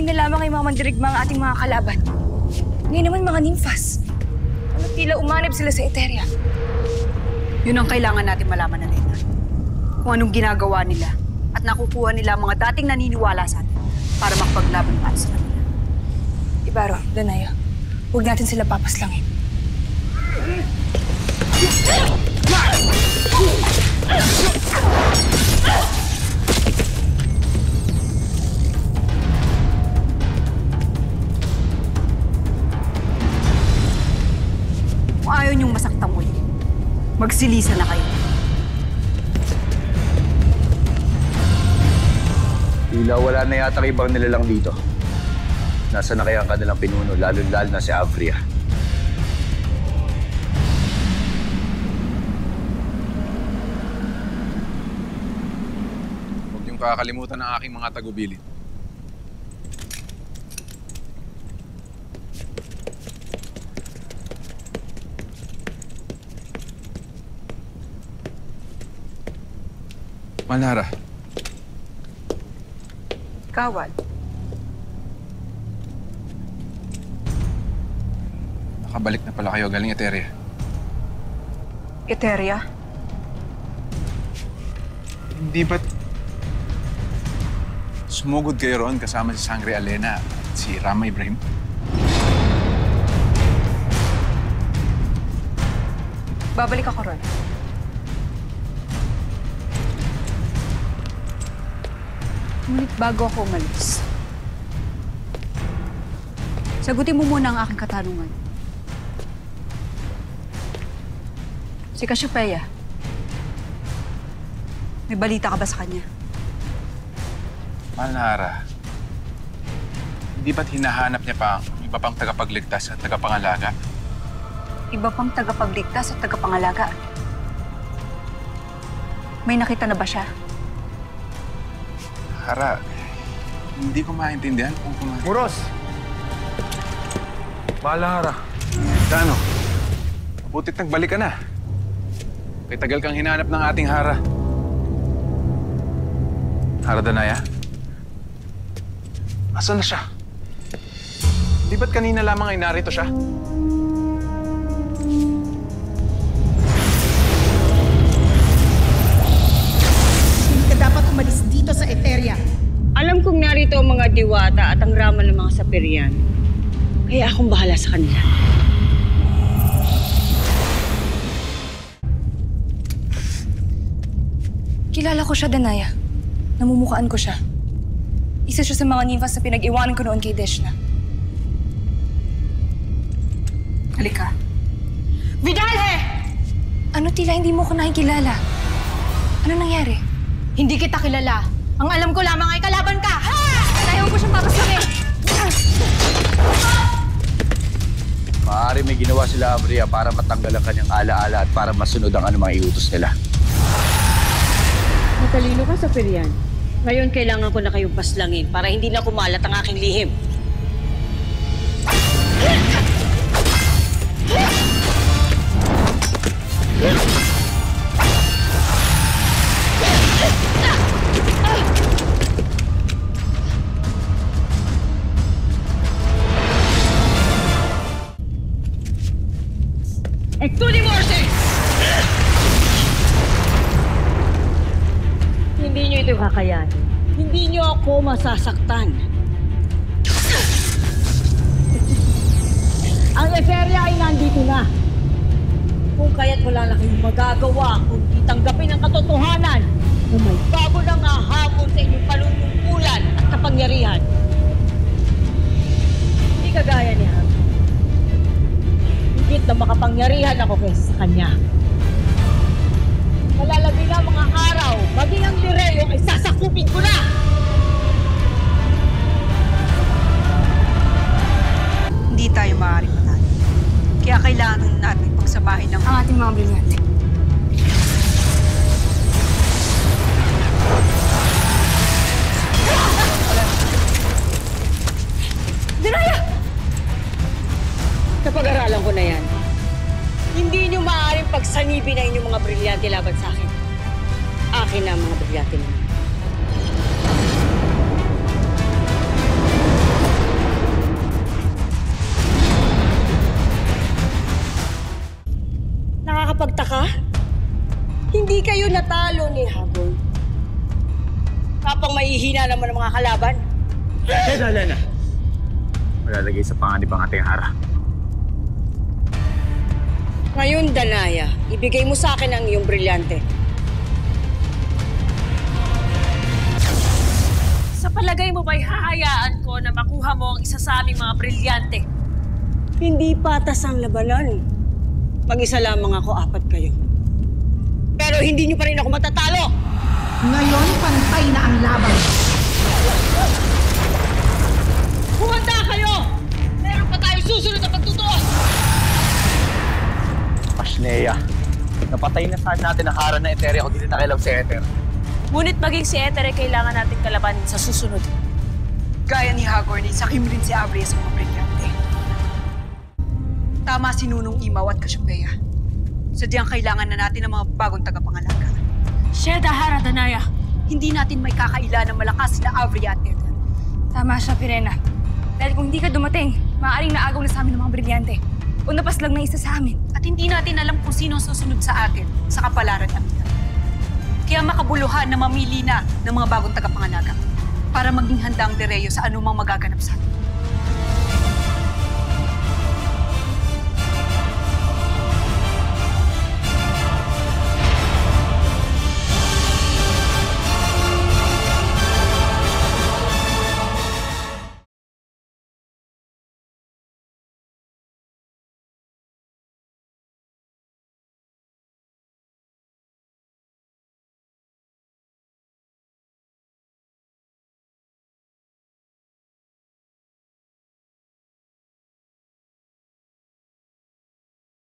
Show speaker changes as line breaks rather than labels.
kanina lamang ay mga mandirigma ang ating mga kalaban. Ngayon naman mga nymphas. Ano tila umanib sila sa Eteria.
Yun ang kailangan natin malaman, Alena. Kung anong ginagawa nila at nakukuha nila ang mga dating naniniwala sa atin para makapaglaban para sa kanila.
Ibaro, Danaya, huwag natin sila papaslangin.
Kung ayaw niyong masaktang muli, magsilisa na kayo.
Tila wala na yata ibang nilalang dito. Nasa na kaya ang kanilang pinuno, lalo-lalo na si Avria.
Huwag niyong kakalimutan ng aking mga tagubilin. Malhara.
Kawal.
Nakabalik na pala kayo galing Eteria.
Eteria?
Hindi ba't sumugod kayo roon kasama si Sangre Alena at si Rama Ibrahim?
Babalik ako ron. Ngunit bago ako umalis, sagutin mo muna ang aking katanungan. Si Cassiopeia, may balita ka ba sa kanya?
Malhara, hindi ba't hinahanap niya pa ang iba pang tagapagligtas at tagapangalaga?
Iba pang tagapagligtas at tagapangalaga. May nakita na ba siya?
Hara, hindi ko maintindihan kung kumain.
Muros!
Malhara. Tano, mabutit nagbalik ka na. Kay tagal kang hinanap ng ating Hara. Hara Danaya? Asan na siya? Di ba't kanina lamang ay narito siya?
Hindi ka dapat umalis dito sa Eteria.
Alam kong narito ang mga diwata at ang rama ng mga sapirian. Kaya akong bahala sa kanila.
Kilala ko siya, Danaya. Namumukaan ko siya. Isa siya sa mga nymphas na pinag-iwanan ko noon kay Deshna.
Halika.
Vidalhe!
Ano tila hindi mo ko nakikilala? Ano nangyari?
Hindi kita kilala. Ang alam ko lamang ay kalaban ka! Ha!
Ayaw ko siyang papaslangin!
Maaari may ginawa sila Avria para matanggal ang kanyang alaala at para masunod ang anumang iutos nila.
Matalino ka, sapirian. Ngayon kailangan ko na kayong paslangin para hindi na kumalat ang aking lihim. Ektuli Morse! Hindi niyo ito kakayanin. Hindi niyo ako masasaktan. Ang Eteria ay nandito na. Kung kaya't wala na kayong magagawa kundi tanggapin ang katotohanan na may bago nang hahabol sa inyong kalungkulan at kapangyarihan. Hindi kagaya ni Ham. Higit na makapangyarihan ako kaysa sa kanya. Malalabi na mga araw, maging ang Lireo ay sasakupin ko na!
Hindi tayo maaaring matalo. Kaya kailangan natin pagsamahin ng
Ang ating mga brilyante. Danaya!
Napag-aralan ko na yan. Hindi niyo maaaring pagsanibin ang inyong mga brilyante laban sa akin. Akin na ang mga brilyante ninyo. kayo natalo ni Habol, kapang mahihina naman ang mga kalaban.
Lala. Malalagay sa panganib ang ating hara.
Ngayon, Danaya, ibigay mo sa akin ang iyong brilyante.
Sa palagay mo ba'y hahayaan ko na makuha mo ang isa sa aming mga brilyante?
Hindi patas ang labanan. Mag-isa lamang ako, 4 kayo. Pero hindi niyo pa rin ako matatalo!
Ngayon, pantay na ang laban.
Humanda kayo! Meron pa tayo susunod na pagtutuos!
Ashnea, napatay na saan natin ang hara na Eteria kung di na kailang si Ether.
Ngunit maging si Ether ay kailangan natin kalabanin sa susunod.
Gaya ni Hagorn, sakim rin si Abria sa mga brilyante. Tama si Nunong Imaw at Cassiopeia. Sadyang kailangan na natin ng mga bagong tagapangalaga.
Sheda Hara Danaya.
Hindi natin may kakaila ng malakas na Abria at Ether.
Tama siya, Pirena. Dahil kung hindi ka dumating, maaaring naagaw na sa amin ng mga brilyante. O napas lang na isa sa amin.
At hindi natin alam kung sino ang susunod sa atin sa kapalaran natin. Kaya makabuluhan na mamili na ng mga bagong tagapangalaga para maging handa ang Dereo sa anumang magaganap sa atin.